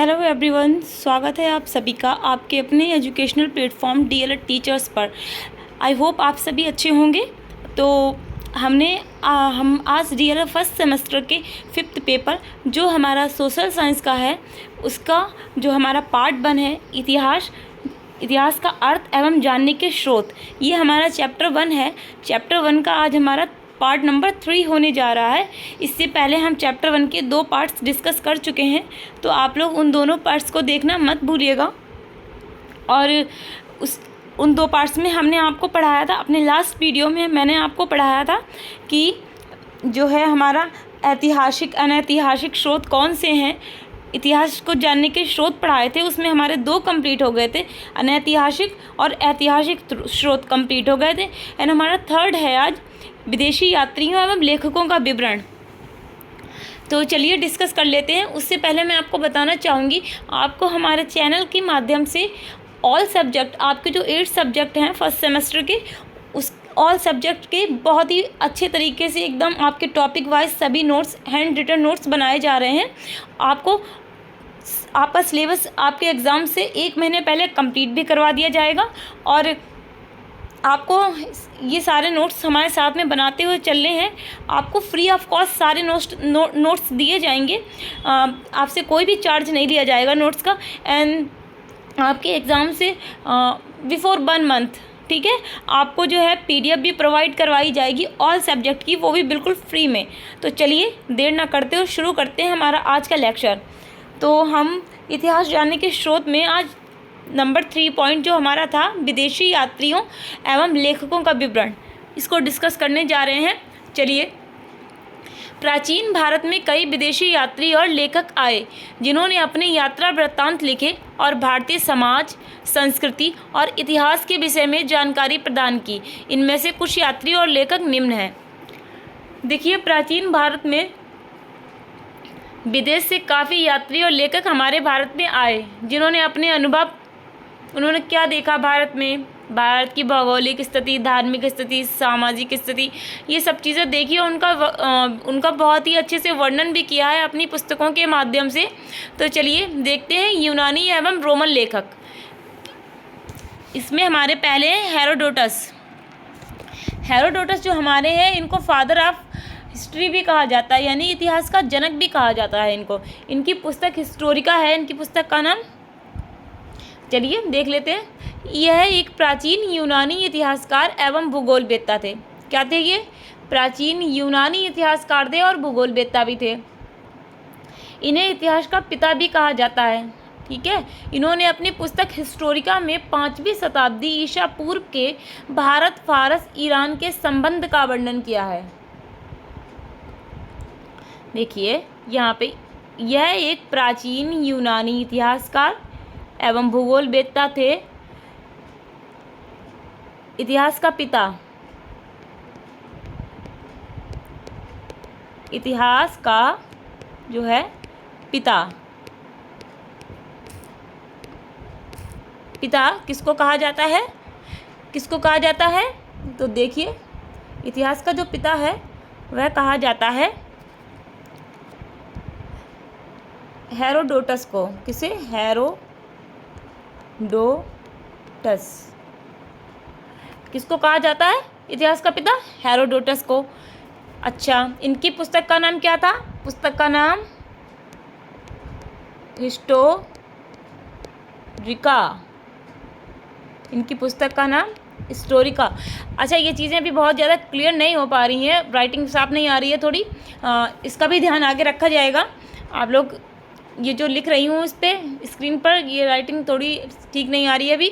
Hello everyone, स्वागत है आप सभी का आपके अपने एजुकेशनल प्लेटफॉर्म डीएलएड टीचर्स पर। आई होप आप सभी अच्छे होंगे। तो हम आज डीएलएड फर्स्ट सेमेस्टर के 5th पेपर जो हमारा सोशल साइंस का है उसका जो हमारा पार्ट 1 है इतिहास का अर्थ एवं जानने के स्रोत, ये हमारा चैप्टर 1 है। चैप्टर 1 का आज हमारा पार्ट नंबर 3 होने जा रहा है। इससे पहले हम चैप्टर 1 के 2 पार्ट्स डिस्कस कर चुके हैं, तो आप लोग उन दोनों पार्ट्स को देखना मत भूलिएगा। और उन 2 पार्ट्स में हमने आपको पढ़ाया था, अपने लास्ट वीडियो में मैंने आपको पढ़ाया था कि जो है हमारा ऐतिहासिक अनैतिहासिक स्रोत कौन से हैं। इतिहास को जानने के स्रोत पढ़ाए थे, उसमें हमारे 2 कंप्लीट हो गए थे, अनैतिहासिक और ऐतिहासिक स्रोत कंप्लीट हो गए थे। एंड हमारा 3rd है आज विदेशी यात्रियों एवं लेखकों का विवरण। तो चलिए डिस्कस कर लेते हैं। उससे पहले मैं आपको बताना चाहूँगी, आपको हमारे चैनल के माध्यम से ऑल सब्जेक्ट, आपके जो 8 सब्जेक्ट हैं फर्स्ट सेमेस्टर के, उस ऑल सब्जेक्ट के बहुत ही अच्छे तरीके से एकदम आपके टॉपिक वाइज सभी नोट्स, हैंड रिटन नोट्स बनाए जा रहे हैं। आपका सिलेबस आपके एग्ज़ाम से 1 महीने पहले कंप्लीट भी करवा दिया जाएगा और आपको ये सारे नोट्स हमारे साथ में बनाते हुए चल रहे हैं। आपको फ्री ऑफ कॉस्ट सारे नोट्स दिए जाएंगे, आपसे कोई भी चार्ज नहीं लिया जाएगा नोट्स का। एंड आपके एग्ज़ाम से बिफोर 1 मंथ, ठीक है, आपको जो है PDF भी प्रोवाइड करवाई जाएगी ऑल सब्जेक्ट की, वो भी बिल्कुल फ्री में। तो चलिए देर ना करते हुए शुरू करते हैं हमारा आज का लेक्चर। तो हम इतिहास जानने के स्रोत में आज नंबर 3 पॉइंट जो हमारा था विदेशी यात्रियों एवं लेखकों का विवरण, इसको डिस्कस करने जा रहे हैं। चलिए, प्राचीन भारत में कई विदेशी यात्री और लेखक आए जिन्होंने अपने यात्रा वृत्तांत लिखे और भारतीय समाज, संस्कृति और इतिहास के विषय में जानकारी प्रदान की। इनमें से कुछ यात्री और लेखक निम्न हैं। देखिए, प्राचीन भारत में विदेश से काफ़ी यात्री और लेखक हमारे भारत में आए जिन्होंने अपने अनुभव, उन्होंने क्या देखा भारत में, भारत की भौगोलिक स्थिति, धार्मिक स्थिति, सामाजिक स्थिति, ये सब चीज़ें देखी और उनका बहुत ही अच्छे से वर्णन भी किया है अपनी पुस्तकों के माध्यम से। तो चलिए देखते हैं यूनानी एवं रोमन लेखक। इसमें हमारे पहले हैं हेरोडोटस। हेरोडोटस जो हमारे हैं, इनको फादर ऑफ हिस्ट्री भी कहा जाता है, यानी इतिहास का जनक भी कहा जाता है इनको। इनकी पुस्तक हिस्टोरिका है, इनकी पुस्तक का नाम। चलिए देख लेते हैं। यह एक प्राचीन यूनानी इतिहासकार एवं भूगोलवेत्ता थे। क्या थे ये? प्राचीन यूनानी इतिहासकार थे और भूगोलवेत्ता भी थे। इन्हें इतिहास का पिता भी कहा जाता है, ठीक है। इन्होंने अपनी पुस्तक हिस्टोरिका में 5वीं शताब्दी ईसा पूर्व के भारत, फारस, ईरान के संबंध का वर्णन किया है। देखिए यहाँ पे, यह एक प्राचीन यूनानी इतिहासकार एवं भूगोलवेत्ता थे। इतिहास का पिता, इतिहास का जो है पिता किसको कहा जाता है? किसको कहा जाता है? तो देखिए, इतिहास का जो पिता है वह कहा जाता है हेरोडोटस को। किसे? हेरोडोटस। किसको कहा जाता है इतिहास का पिता? हेरोडोटस को। अच्छा, इनकी पुस्तक का नाम क्या था? पुस्तक का नाम हिस्टोरिका। इनकी पुस्तक का नाम हिस्टोरिका। अच्छा, ये चीज़ें अभी बहुत ज़्यादा क्लियर नहीं हो पा रही हैं, राइटिंग साफ नहीं आ रही है थोड़ी, इसका भी ध्यान आगे रखा जाएगा। आप लोग ये जो लिख रही हूँ इस पर स्क्रीन पर, ये राइटिंग थोड़ी ठीक नहीं आ रही है अभी,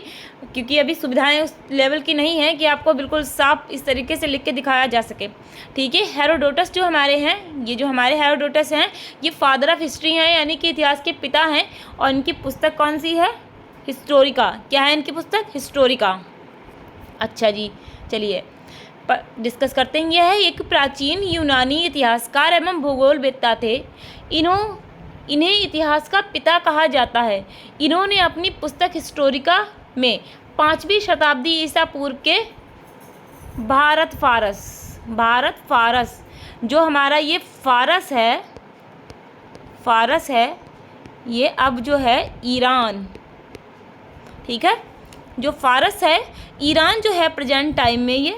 क्योंकि अभी सुविधाएं उस लेवल की नहीं है कि आपको बिल्कुल साफ इस तरीके से लिख के दिखाया जा सके, ठीक है। हेरोडोटस जो हमारे हैं, ये जो हमारे हेरोडोटस हैं, ये फादर ऑफ हिस्ट्री हैं, यानी कि इतिहास के पिता हैं। और इनकी पुस्तक कौन सी है? हिस्टोरिका। क्या है इनकी पुस्तक? हिस्टोरिका। अच्छा जी, चलिए डिस्कस करते हैं। यह है एक प्राचीन यूनानी इतिहासकार एवं भूगोलवेत्ता थे। इन्हें इतिहास का पिता कहा जाता है। इन्होंने अपनी पुस्तक हिस्टोरिका में 5वीं शताब्दी ईसा पूर्व के भारत फारस जो हमारा ये फारस है, ये अब जो है ईरान, ठीक है। जो फारस है, ईरान जो है प्रेजेंट टाइम में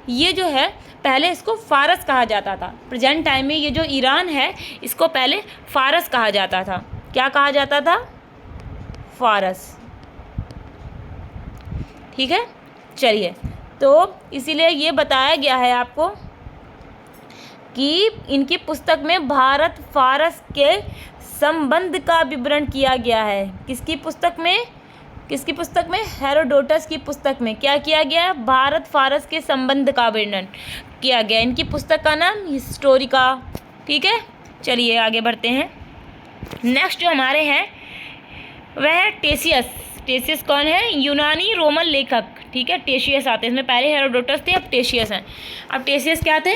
ये जो है, पहले इसको फारस कहा जाता था। प्रेजेंट टाइम में ये जो ईरान है इसको पहले फारस कहा जाता था। क्या कहा जाता था? फारस, ठीक है। चलिए, तो इसीलिए ये बताया गया है आपको कि इनकी पुस्तक में भारत फारस के संबंध का विवरण किया गया है। किसकी पुस्तक में? हेरोडोटस की पुस्तक में क्या किया गया? भारत फारस के संबंध का वर्णन किया गया। इनकी पुस्तक का नाम हिस्टोरिका, ठीक है। चलिए आगे बढ़ते हैं। नेक्स्ट जो हमारे हैं वह है टेशियस। टेशियस कौन है? यूनानी रोमन लेखक, ठीक है। टेशियस आते हैं इसमें, पहले हेरोडोटस थे, अब टेशियस हैं। अब टेशियस क्या थे?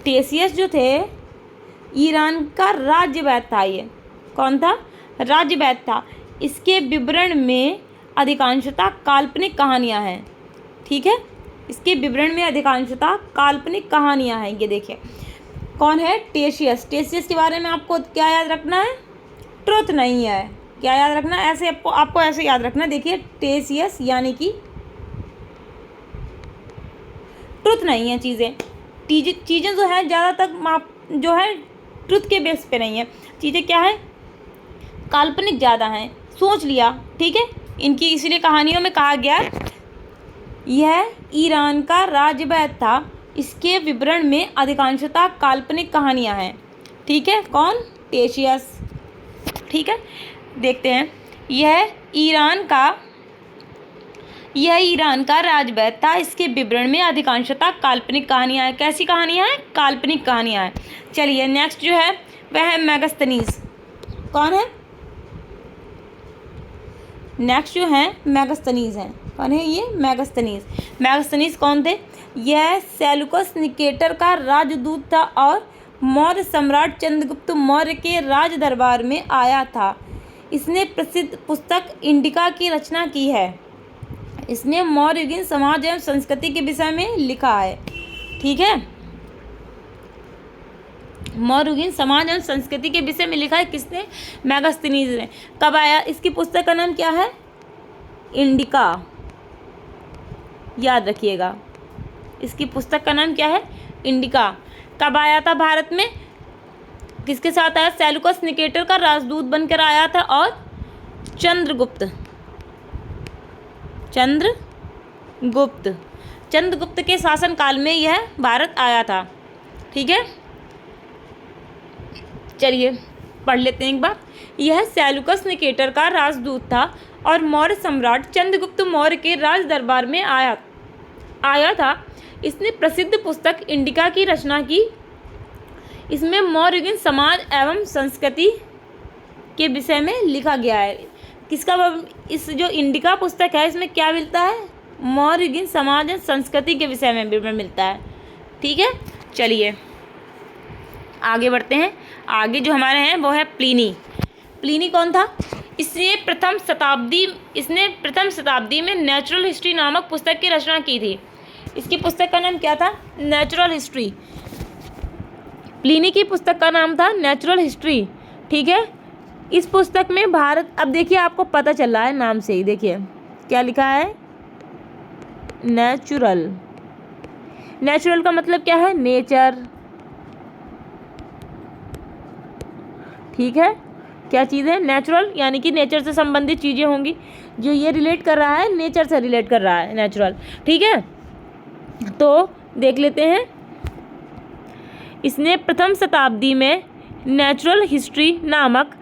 टेशियस जो थे ईरान का राज्य वैद्य था। ये कौन था? राज्य वैद्य था। इसके विवरण में अधिकांशतः काल्पनिक कहानियां हैं, ठीक है। इसके विवरण में अधिकांशतः काल्पनिक कहानियां हैं। ये देखिए कौन है? टेशियस। टेशियस के बारे में आपको क्या याद रखना है? ट्रुथ नहीं है। क्या याद रखना है? ऐसे आपको ऐसे याद रखना है। देखिए टेशियस यानी कि ट्रुथ नहीं है। चीज़ें जो है ज़्यादातर जो है ट्रुथ के बेस पे नहीं है। चीज़ें क्या है? काल्पनिक ज़्यादा हैं। सोच लिया, ठीक है। इनकी इसीलिए कहानियों में कहा गया यह ईरान का राज्यवैद्य था। इसके विवरण में अधिकांशतः काल्पनिक कहानियां हैं, ठीक है। कौन? टेशियस, ठीक है। देखते हैं। यह ईरान का राज्यवैद्य था। इसके विवरण में अधिकांशतः काल्पनिक कहानियां हैं। कैसी कहानियां हैं? काल्पनिक कहानियां हैं। चलिए नेक्स्ट जो है वह है मेगास्थनीज। कौन है? नेक्स्ट जो है मेगास्थनीज हैं। कौन है ये? मेगास्थनीज कौन थे? यह सेल्यूकस निकेटर का राजदूत था और मौर्य सम्राट चंद्रगुप्त मौर्य के राज दरबार में आया था। इसने प्रसिद्ध पुस्तक इंडिका की रचना की है। इसने मौर्ययुगीन समाज एवं संस्कृति के विषय में लिखा है, ठीक है। मौर्ययुगीन समाज एवं संस्कृति के विषय में लिखा है। किसने? मेगास्थनीज ने। कब आया? इसकी पुस्तक का नाम क्या है? इंडिका, याद रखिएगा। इसकी पुस्तक का नाम क्या है? इंडिका। कब आया था भारत में? किसके साथ आया? सेल्यूकस निकेटर का राजदूत बनकर आया था और चंद्रगुप्त के शासनकाल में यह भारत आया था, ठीक है। चलिए पढ़ लेते हैं एक बार। यह सेल्यूकस निकेटर का राजदूत था और मौर्य सम्राट चंद्रगुप्त मौर्य के राज दरबार में आया था। इसने प्रसिद्ध पुस्तक इंडिका की रचना की। इसमें मौर्ययुगीन समाज एवं संस्कृति के विषय में लिखा गया है। किसका? इस जो इंडिका पुस्तक है इसमें क्या मिलता है? मौर्ययुगीन समाज एवं संस्कृति के विषय में विवरण मिलता है, ठीक है। चलिए आगे बढ़ते हैं। आगे जो हमारे हैं वो है प्लिनी कौन था? इसने प्रथम शताब्दी में नेचुरल हिस्ट्री नामक पुस्तक की रचना की थी। इसकी पुस्तक का नाम क्या था? Natural history. प्लिनी की पुस्तक का नाम था नेचुरल हिस्ट्री, ठीक है। इस पुस्तक में भारत, अब देखिए आपको पता चल रहा है नाम से ही, देखिए क्या लिखा है? नेचुरल का मतलब क्या है? नेचर, ठीक है। क्या चीज़ है? नेचुरल, यानी कि नेचर से संबंधित चीज़ें होंगी। जो ये रिलेट कर रहा है नेचर से रिलेट कर रहा है, नेचुरल, ठीक है। तो देख लेते हैं। इसने प्रथम शताब्दी में नेचुरल हिस्ट्री नामक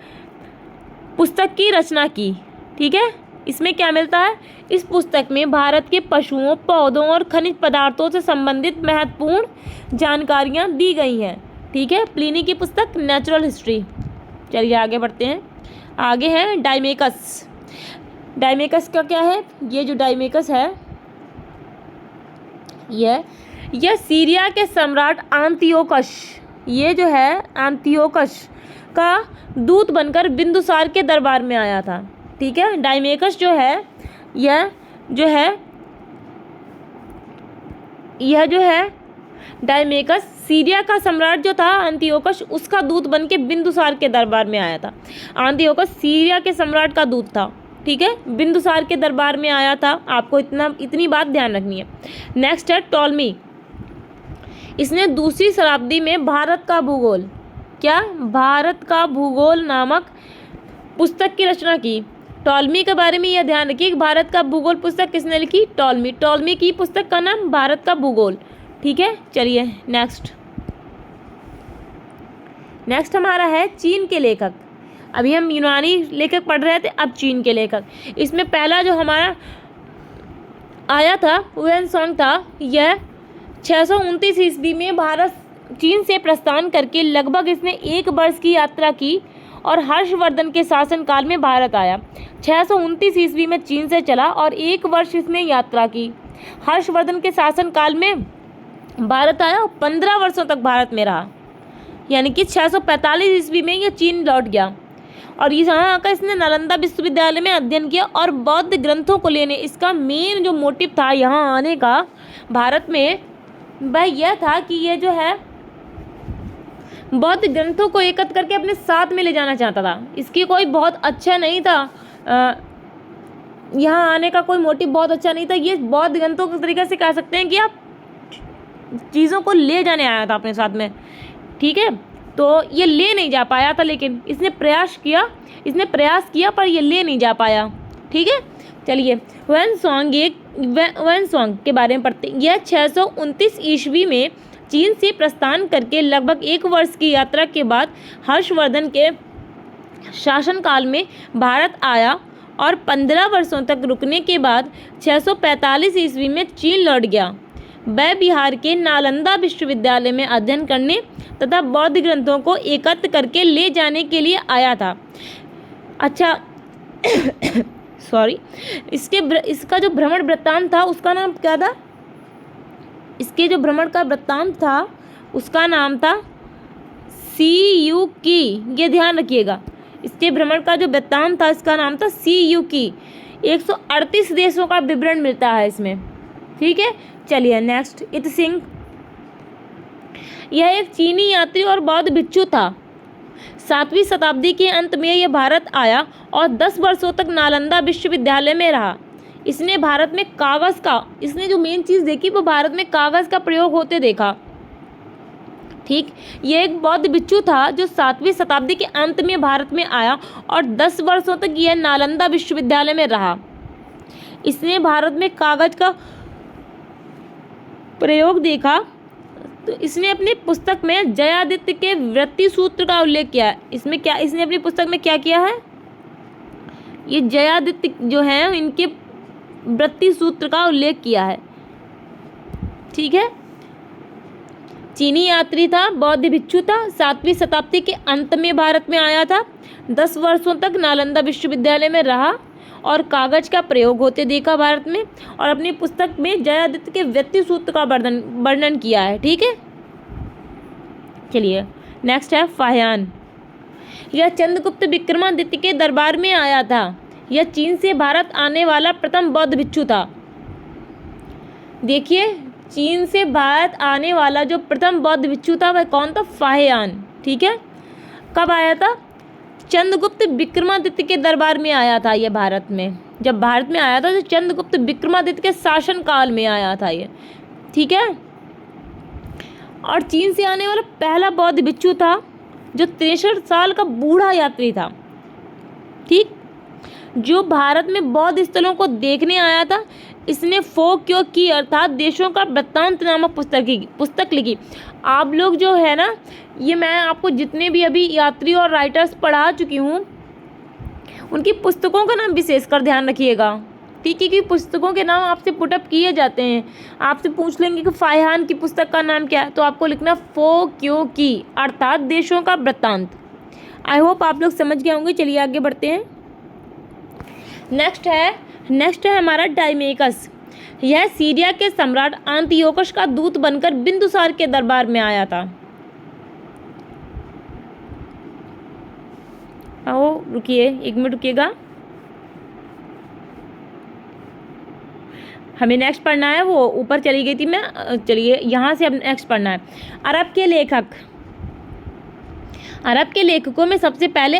पुस्तक की रचना की, ठीक है। इसमें क्या मिलता है? इस पुस्तक में भारत के पशुओं, पौधों और खनिज पदार्थों से संबंधित महत्वपूर्ण जानकारियाँ दी गई हैं, ठीक है। प्लिनी की पुस्तक नेचुरल हिस्ट्री। चलिए आगे बढ़ते हैं। आगे है डायमेकस। डायमेकस का क्या है? ये जो डायमेकस है यह सीरिया के सम्राट आंतियोकस, ये जो है आंतियोकस का दूत बनकर बिंदुसार के दरबार में आया था, ठीक है। डायमेकस जो है यह जो है डायमेकस सीरिया का सम्राट जो था अंतियोकस, उसका दूत बन के बिंदुसार के दरबार में आया था। अंतियोकस सीरिया के सम्राट का दूत था, ठीक है, बिंदुसार के दरबार में आया था। आपको इतनी बात ध्यान रखनी है। नेक्स्ट है टॉलमी। इसने दूसरी शताब्दी में भारत का भूगोल, क्या, भारत का भूगोल नामक पुस्तक की रचना की। टॉलमी के बारे में यह ध्यान रखिए कि भारत का भूगोल पुस्तक किसने लिखी, टॉलमी। टॉलमी की पुस्तक का नाम भारत का भूगोल, ठीक है। चलिए नेक्स्ट हमारा है चीन के लेखक। अभी हम यूनानी लेखक पढ़ रहे थे, अब चीन के लेखक। इसमें पहला जो हमारा आया था हुएनसांग था। यह 629 ईस्वी में भारत चीन से प्रस्थान करके लगभग इसने 1 वर्ष की यात्रा की और हर्षवर्धन के शासनकाल में भारत आया। 629 ईस्वी में चीन से चला और 1 वर्ष इसने यात्रा की। हर्षवर्धन के शासनकाल में भारत आया और 15 वर्षों तक भारत में रहा, यानी कि 645 ईस्वी में यह चीन लौट गया। और यहाँ आकर इसने नालंदा विश्वविद्यालय में अध्ययन किया और बौद्ध ग्रंथों को लेने, इसका मेन जो मोटिव था यहाँ आने का भारत में, वह यह था कि यह जो है बौद्ध ग्रंथों को एकत्र करके अपने साथ में ले जाना चाहता था। इसकी कोई बहुत अच्छा नहीं था, यहाँ आने का कोई मोटिव बहुत अच्छा नहीं था। ये बौद्ध ग्रंथों के तरीके से कह सकते हैं कि आप चीज़ों को ले जाने आया था अपने साथ में, ठीक है। तो ये ले नहीं जा पाया था, लेकिन इसने प्रयास किया पर ये ले नहीं जा पाया, ठीक है। चलिए हुएनसांग के बारे में पढ़ते हैं। यह 629 ईस्वी में चीन से प्रस्थान करके लगभग 1 वर्ष की यात्रा के बाद हर्षवर्धन के शासनकाल में भारत आया और 15 वर्षों तक रुकने के बाद 645 ईस्वी में चीन लौट गया। वह बिहार के नालंदा विश्वविद्यालय में अध्ययन करने तथा बौद्ध ग्रंथों को एकत्र करके ले जाने के लिए आया था। अच्छा सॉरी, इसका जो भ्रमण वृत्तांत था उसका नाम क्या था? इसके जो भ्रमण का वृत्तांत था उसका नाम था CU की, ये ध्यान रखिएगा। इसके भ्रमण का जो वृत्तांत था इसका नाम था CU की। 138 देशों का विवरण मिलता है इसमें, ठीक है। चलिए नेक्स्ट, इत सिंह। यह एक चीनी यात्री और बौद्ध भिक्षु था। 7वीं शताब्दी के अंत में यह भारत आया और 10 वर्षों तक नालंदा विश्वविद्यालय में रहा। इसने भारत में कागज़ का, इसने जो मेन चीज़ देखी वो भारत में कागज़ का प्रयोग होते देखा, ठीक। ये एक बौद्ध भिक्षु था जो 7वीं शताब्दी के अंत में भारत में आया और 10 वर्षों तक यह नालंदा विश्वविद्यालय में रहा। इसने भारत में कागज़ का प्रयोग देखा। तो इसने अपनी पुस्तक में जयादित्य के वृत्ति सूत्र का उल्लेख किया है। इसमें क्या, इसने अपनी पुस्तक में क्या किया है? ये जयादित्य जो है इनके वृत्ति सूत्र का उल्लेख किया है, ठीक है। चीनी यात्री था, बौद्ध भिक्षु था, 7वीं शताब्दी के अंत में भारत में आया था, 10 वर्षों तक नालंदा विश्वविद्यालय में रहा और कागज का प्रयोग होते देखा भारत में, और अपनी पुस्तक में जयादित्य के वृत्ति सूत्र का वर्णन किया है, ठीक है। चलिए नेक्स्ट है फाह्यान। यह चंद्रगुप्त विक्रमादित्य के दरबार में आया था। यह चीन से भारत आने वाला प्रथम बौद्ध भिक्षु था। देखिए, चीन से भारत आने वाला जो प्रथम बौद्ध भिक्षु था वह कौन था? फाह्यान, ठीक है। कब आया था? चंद्रगुप्त विक्रमादित्य के दरबार में आया था ये भारत में। जब भारत में आया था तो चंद्रगुप्त विक्रमादित्य के शासन काल में आया था ये, ठीक है। और चीन से आने वाला पहला बौद्ध भिक्षु था जो 63 साल का बूढ़ा यात्री था, ठीक, जो भारत में बौद्ध स्थलों को देखने आया था। इसने फोक्यो की अर्थात देशों का वृत्तांत नामक पुस्तक लिखी। आप लोग जो है ना, ये मैं आपको जितने भी अभी यात्री और राइटर्स पढ़ा चुकी हूँ उनकी पुस्तकों का नाम विशेषकर ध्यान रखिएगा, ठीक है, कि पुस्तकों के नाम आपसे पुटअप किए जाते हैं। आपसे पूछ लेंगे कि फाह्यान की पुस्तक का नाम क्या है, तो आपको लिखना फोक्यो की अर्थात देशों का वृत्तांत। आई होप आप लोग समझ गए होंगे। चलिए आगे बढ़ते हैं। नेक्स्ट है हमारा डायमेकस। यह सीरिया के सम्राट अंतियोकस का दूत बनकर बिंदुसार के दरबार में आया था। आओ रुकिए, 1 मिनट रुकिएगा। हमें नेक्स्ट पढ़ना है, वो ऊपर चली गई थी मैं, चलिए यहाँ से अब नेक्स्ट पढ़ना है। अरब के लेखक, अरब के लेखकों में सबसे पहले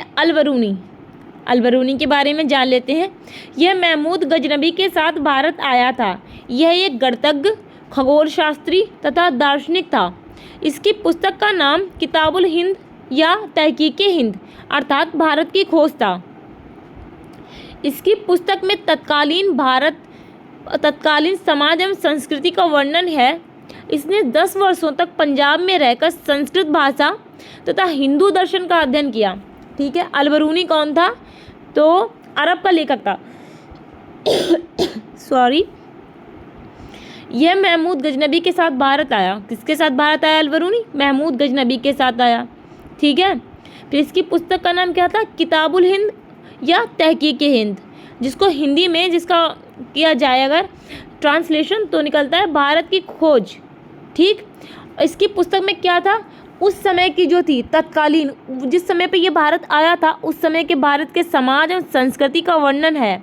अल-बरूनी के बारे में जान लेते हैं। यह महमूद गजनबी के साथ भारत आया था। यह एक गणितज्ञ, खगोल शास्त्री तथा दार्शनिक था। इसकी पुस्तक का नाम किताबुल हिंद या तहकीके हिंद अर्थात भारत की खोज था। इसकी पुस्तक में तत्कालीन समाज एवं संस्कृति का वर्णन है। इसने 10 वर्षों तक पंजाब में रहकर संस्कृत भाषा तथा हिंदू दर्शन का अध्ययन किया। ठीक है, अल-बरूनी कौन था? तो अरब का लेखक था। सॉरी, यह महमूद गजनबी के साथ भारत आया। किसके साथ भारत आया अल-बरूनी? महमूद गजनबी के साथ आया। ठीक है, फिर इसकी पुस्तक का नाम क्या था? किताबुल हिंद या तहकीके हिंद, जिसको हिंदी में जिसका किया जाए अगर ट्रांसलेशन तो निकलता है भारत की खोज। ठीक, इसकी पुस्तक में क्या था? उस समय की जो थी तत्कालीन, जिस समय पे ये भारत आया था उस समय के भारत के समाज और संस्कृति का वर्णन है।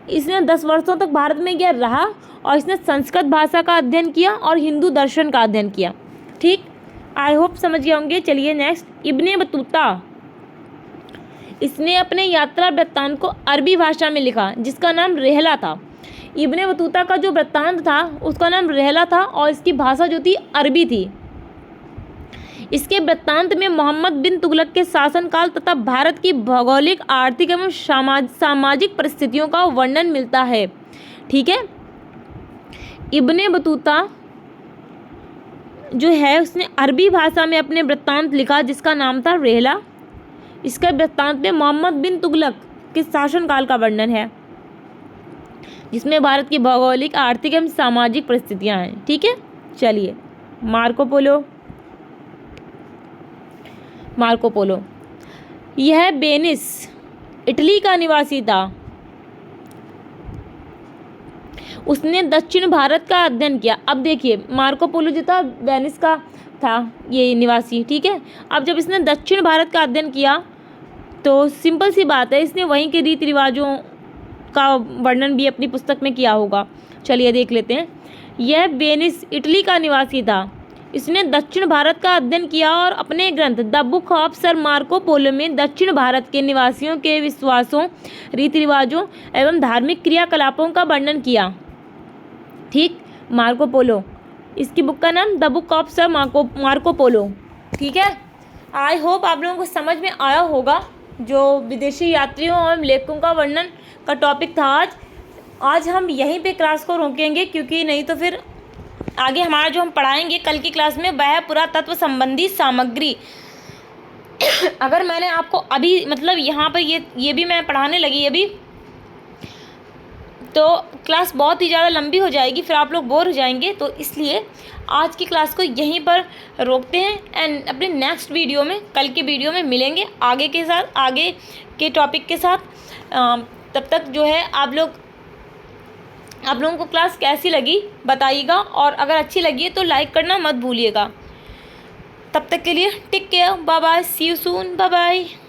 इसने 10 वर्षों तक भारत में यह रहा और इसने संस्कृत भाषा का अध्ययन किया और हिंदू दर्शन का अध्ययन किया। ठीक, आई होप समझ गए होंगे। चलिए नेक्स्ट, इब्ने बतूता। इसने अपने यात्रा वृत्तांत को अरबी भाषा में लिखा जिसका नाम रेहला था। इब्ने बतूता का जो वृत्तांत था उसका नाम रेहला था और इसकी भाषा जो थी अरबी थी। इसके वृत्तांत में मोहम्मद बिन तुगलक के शासनकाल तथा भारत की भौगोलिक, आर्थिक एवं सामाजिक परिस्थितियों का वर्णन मिलता है। ठीक है, इब्ने बतूता जो है उसने अरबी भाषा में अपने वृत्तांत लिखा जिसका नाम था रेहला। इसके वृत्तांत में मोहम्मद बिन तुगलक के शासनकाल का वर्णन है जिसमें भारत की भौगोलिक, आर्थिक एवं सामाजिक परिस्थितियां हैं। ठीक है, चलिए मार्को पोलो, यह वेनिस इटली का निवासी था। उसने दक्षिण भारत का अध्ययन किया। अब देखिए, मार्को पोलो जो था वेनिस का था ये निवासी। ठीक है, अब जब इसने दक्षिण भारत का अध्ययन किया तो सिंपल सी बात है, इसने वहीं के रीति रिवाजों का वर्णन भी अपनी पुस्तक में किया होगा। चलिए देख लेते हैं। यह वेनिस इटली का निवासी था। इसने दक्षिण भारत का अध्ययन किया और अपने ग्रंथ the book of sir Marco Polo में दक्षिण भारत के निवासियों के विश्वासों, रीति रिवाजों एवं धार्मिक क्रियाकलापों का वर्णन किया। ठीक, मार्को पोलो, इसकी बुक का नाम the book of sir Marco Polo. ठीक है, आई होप आप लोगों को समझ में आया होगा जो विदेशी यात्रियों और लेखकों का वर्णन का टॉपिक था। आज हम यहीं पे क्लास को रोकेंगे क्योंकि नहीं तो फिर आगे हमारा जो हम पढ़ाएंगे कल की क्लास में वह पुरातत्व संबंधी सामग्री। अगर मैंने आपको अभी मतलब यहाँ पर ये भी मैं पढ़ाने लगी अभी तो क्लास बहुत ही ज़्यादा लंबी हो जाएगी, फिर आप लोग बोर हो जाएंगे। तो इसलिए आज की क्लास को यहीं पर रोकते हैं एंड अपने नेक्स्ट वीडियो में, कल के वीडियो में मिलेंगे आगे के टॉपिक के साथ। तब तक जो है आप लोगों को क्लास कैसी लगी बताइएगा और अगर अच्छी लगी है तो लाइक करना मत भूलिएगा। तब तक के लिए take care, bye bye, see you soon, bye bye.